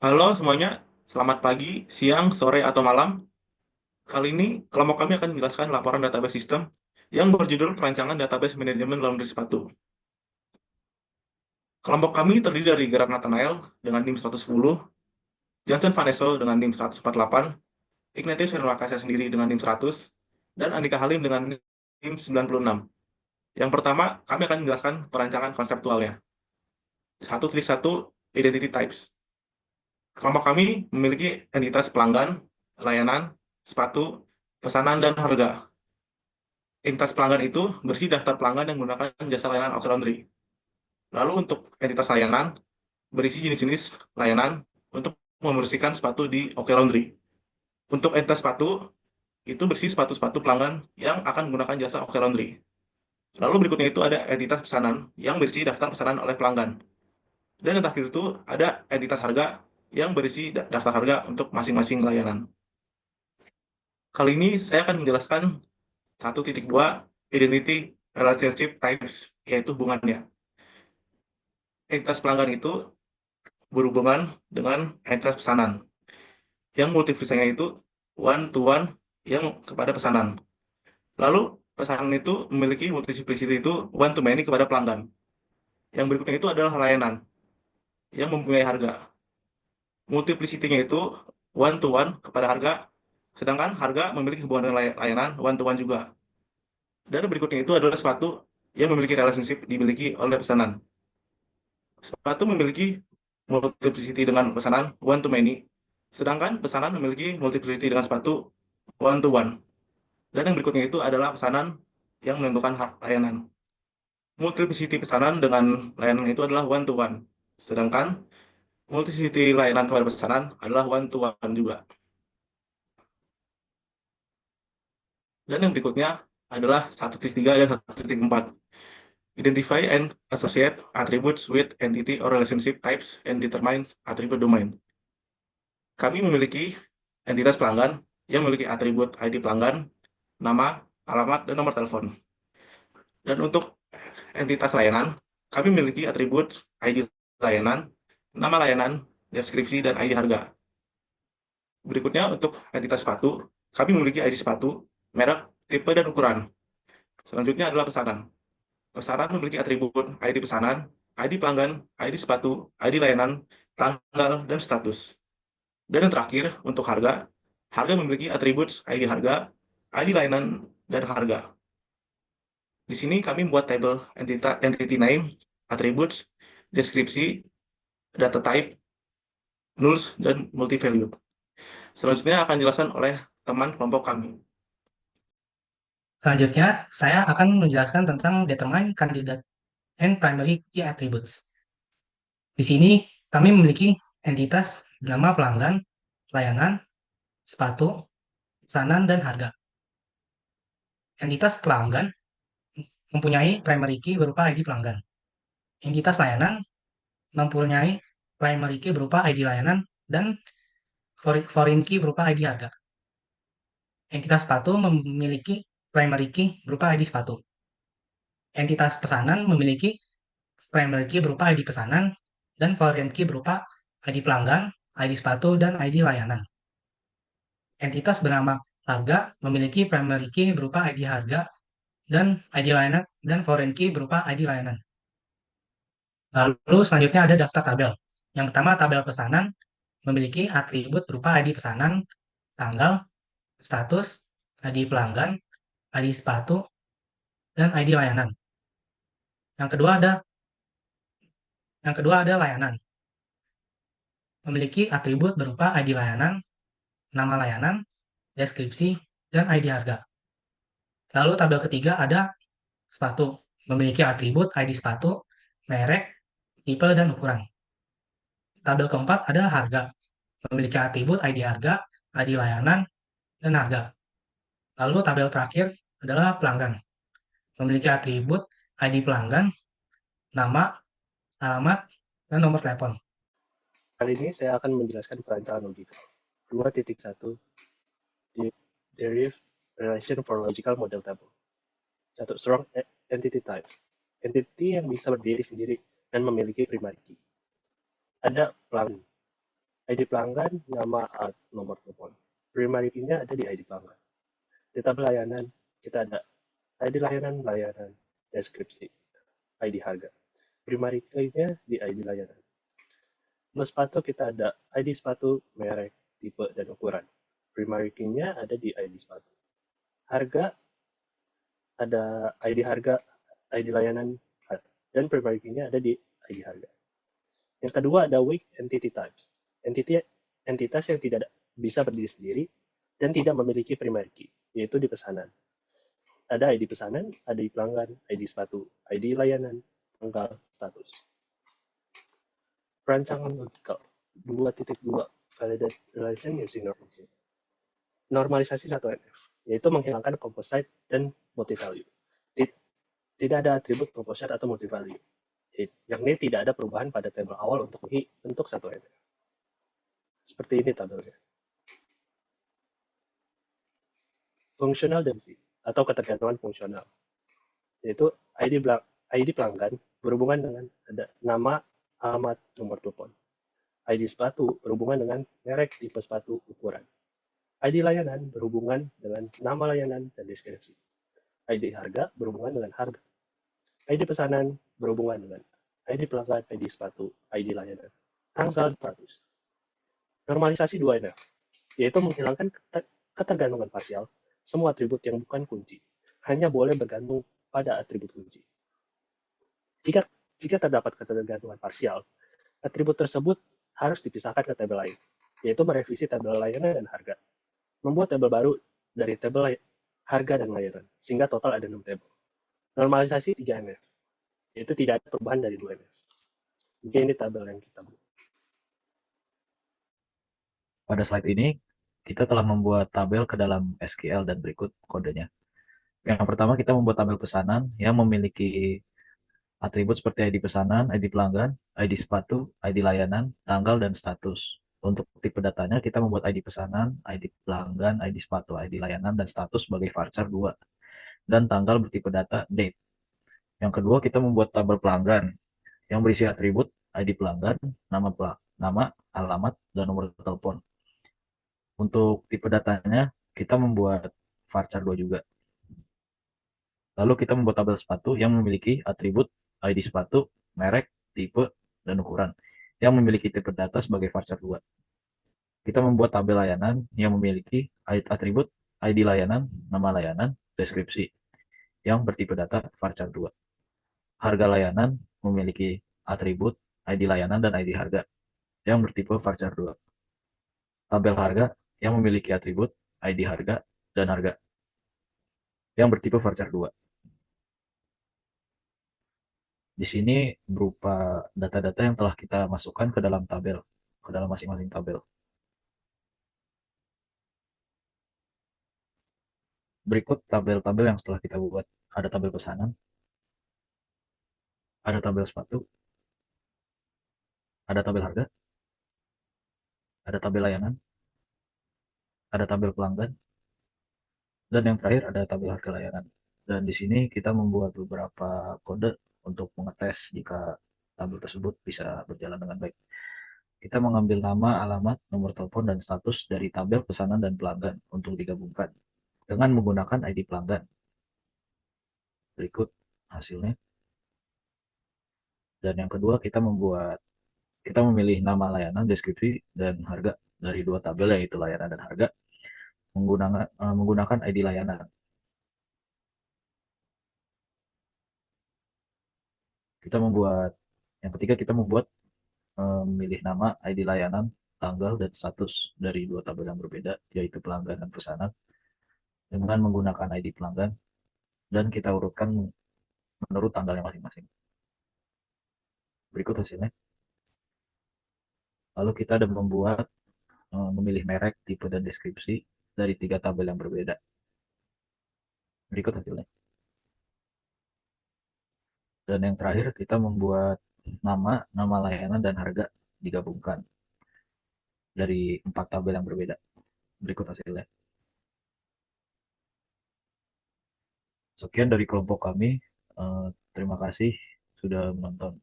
Halo semuanya, selamat pagi, siang, sore, atau malam. Kali ini, kelompok kami akan menjelaskan laporan database sistem yang berjudul Perancangan Database Manajemen Laundry Sepatu. Kelompok kami terdiri dari Gerak Nathanael dengan NIM 110, Johnson Vaneso dengan NIM 148, Ignatius Heruakasa sendiri dengan NIM 100, dan Andika Halim dengan NIM 96. Yang pertama, kami akan menjelaskan perancangan konseptualnya. 1.1 Identity Types. Kelompok kami memiliki entitas pelanggan, layanan, sepatu, pesanan, dan harga. Entitas pelanggan itu berisi daftar pelanggan yang menggunakan jasa layanan OK Laundry. Lalu untuk entitas layanan, berisi jenis-jenis layanan untuk membersihkan sepatu di OK Laundry. Untuk entitas sepatu, itu berisi sepatu-sepatu pelanggan yang akan menggunakan jasa OK Laundry. Lalu berikutnya itu ada entitas pesanan yang berisi daftar pesanan oleh pelanggan. Dan yang terakhir itu ada entitas harga yang berisi daftar harga untuk masing-masing layanan. Kali ini saya akan menjelaskan 1.2 Identity Relationship Types, yaitu hubungannya. Entitas pelanggan itu berhubungan dengan entitas pesanan. Yang multiplikasinya itu one to one yang kepada pesanan. Lalu pesanan itu memiliki multiplicity itu one to many kepada pelanggan. Yang berikutnya itu adalah layanan yang mempunyai harga. Multiplicity-nya itu one to one kepada harga, sedangkan harga memiliki hubungan dengan layanan one to one juga. Dan berikutnya itu adalah sepatu yang memiliki relationship dimiliki oleh pesanan. Sepatu memiliki multiplicity dengan pesanan one to many, sedangkan pesanan memiliki multiplicity dengan sepatu one to one. Dan yang berikutnya itu adalah pesanan yang menentukan hak layanan. Multiplicity pesanan dengan layanan itu adalah one to one, sedangkan multiplicity layanan kepada pesanan adalah one to one juga. Dan yang berikutnya adalah 1.3 dan 1.4. Identify and associate attributes with entity or relationship types and determine attribute domain. Kami memiliki entitas pelanggan yang memiliki atribut ID pelanggan, nama, alamat, dan nomor telepon. Dan untuk entitas layanan, kami memiliki atribut ID layanan, nama layanan, deskripsi, dan ID harga. Berikutnya untuk entitas sepatu, kami memiliki ID sepatu, merek, tipe, dan ukuran. Selanjutnya adalah pesanan. Pesanan memiliki atribut ID pesanan, ID pelanggan, ID sepatu, ID layanan, tanggal, dan status. Dan yang terakhir, untuk harga, harga memiliki atribut ID harga, ID layanan, dan harga. Di sini kami membuat tabel entity name, attributes, deskripsi, data type, nulls, dan multi-value. Selanjutnya akan dijelaskan oleh teman kelompok kami. Selanjutnya, saya akan menjelaskan tentang determine candidate and primary key attributes. Di sini, kami memiliki entitas bernama pelanggan, layanan, sepatu, pesanan, dan harga. Entitas pelanggan mempunyai primary key berupa ID pelanggan. Entitas layanan mempunyai primary key berupa ID layanan dan foreign key berupa ID harga. Entitas sepatu memiliki primary key berupa ID sepatu. Entitas pesanan memiliki primary key berupa ID pesanan dan foreign key berupa ID pelanggan, ID sepatu, dan ID layanan. Entitas bernama harga memiliki primary key berupa ID harga dan ID layanan dan foreign key berupa ID layanan. Lalu selanjutnya ada daftar tabel. Yang pertama tabel pesanan memiliki atribut berupa ID pesanan, tanggal, status, ID pelanggan, ID sepatu, dan ID layanan. Yang kedua ada layanan. Memiliki atribut berupa ID layanan, nama layanan, deskripsi, dan ID harga. Lalu tabel ketiga ada sepatu, memiliki atribut ID sepatu, merek, tipe, dan ukuran. Tabel keempat ada harga, memiliki atribut ID harga, ID layanan, dan harga. Lalu tabel terakhir adalah pelanggan, memiliki atribut ID pelanggan, nama, alamat, dan nomor telepon. Kali ini saya akan menjelaskan perancangan logika. 2.1 Derive Relation for Logical Model Table. 1. Strong Entity Types. Entity yang bisa berdiri sendiri dan memiliki primary key. Ada pelanggan. ID pelanggan, nama, nomor telepon. Primary key-nya ada di ID pelanggan. Di tabel layanan, kita ada ID layanan, deskripsi, ID harga. Primary key-nya di ID layanan. Untuk sepatu kita ada ID sepatu, merek, tipe, dan ukuran. Primary key-nya ada di ID sepatu. Harga, ada ID harga, ID layanan, dan primary key-nya ada di ID harga. Yang kedua ada weak entity types. Entitas yang tidak bisa berdiri sendiri dan tidak memiliki primary key, yaitu di pesanan. Ada ID pesanan, ID pelanggan, ID sepatu, ID layanan, tanggal, status. Perancangan logikal 2.2 validation using normalization. Normalisasi 1NF, yaitu menghilangkan composite dan multi-value. Tidak ada atribut composite atau multi-value, yakni tidak ada perubahan pada tabel awal untuk key untuk 1NF. Seperti ini tabelnya. Functional dependency atau ketergantungan fungsional, yaitu ID pelanggan berhubungan dengan ada nama, alamat, nomor telepon. ID sepatu berhubungan dengan merek, tipe sepatu, ukuran. ID layanan berhubungan dengan nama layanan dan deskripsi. ID harga berhubungan dengan harga. ID pesanan berhubungan dengan ID pelanggan, ID sepatu, ID layanan. Tanggal, status. Normalisasi 2NF, yaitu menghilangkan ketergantungan parsial. Semua atribut yang bukan kunci hanya boleh bergantung pada atribut kunci. Jika terdapat ketergantungan parsial, atribut tersebut harus dipisahkan ke tabel lain, yaitu merevisi tabel layanan dan harga. Membuat tabel baru dari tabel harga dan layanan, sehingga total ada 6 tabel. Normalisasi 3NF, yaitu tidak ada perubahan dari 2NF. Mungkin ini tabel yang kita buat. Pada slide ini, kita telah membuat tabel ke dalam SQL dan berikut kodenya. Yang pertama, kita membuat tabel pesanan yang memiliki atribut seperti ID pesanan, ID pelanggan, ID sepatu, ID layanan, tanggal, dan status. Untuk tipe datanya, kita membuat ID pesanan, ID pelanggan, ID sepatu, ID layanan, dan status sebagai varchar 2. Dan tanggal bertipe data date. Yang kedua, kita membuat tabel pelanggan yang berisi atribut ID pelanggan, nama, alamat, dan nomor telepon. Untuk tipe datanya, kita membuat varchar 2 juga. Lalu kita membuat tabel sepatu yang memiliki atribut ID sepatu, merek, tipe, dan ukuran, yang memiliki tipe data sebagai varchar 2. Kita membuat tabel layanan yang memiliki atribut ID layanan, nama layanan, deskripsi, yang bertipe data varchar 2. Harga layanan memiliki atribut ID layanan dan ID harga, yang bertipe varchar 2. Tabel harga yang memiliki atribut ID harga dan harga, yang bertipe varchar 2. Di sini berupa data-data yang telah kita masukkan ke dalam tabel, ke dalam masing-masing tabel. Berikut tabel-tabel yang setelah kita buat. Ada tabel pesanan, ada tabel sepatu, ada tabel harga, ada tabel layanan, ada tabel pelanggan, dan yang terakhir ada tabel harga layanan. Dan di sini kita membuat beberapa kode untuk mengetes jika tabel tersebut bisa berjalan dengan baik. Kita mengambil nama, alamat, nomor telepon, dan status dari tabel pesanan dan pelanggan untuk digabungkan dengan menggunakan ID pelanggan. Berikut hasilnya. Dan yang kedua, kita memilih nama layanan, deskripsi, dan harga dari 2 tabel, yaitu layanan dan harga, menggunakan ID layanan. Yang ketiga, kita membuat memilih nama, ID layanan, tanggal, dan status dari 2 tabel yang berbeda, yaitu pelanggan dan pesanan, dengan menggunakan ID pelanggan, dan kita urutkan menurut tanggalnya masing-masing. Berikut hasilnya. Lalu kita ada memilih merek, tipe, dan deskripsi dari 3 tabel yang berbeda. Berikut hasilnya. Dan yang terakhir kita membuat nama layanan, dan harga digabungkan dari 4 tabel yang berbeda. Berikut hasilnya. Sekian dari kelompok kami. Terima kasih sudah menonton.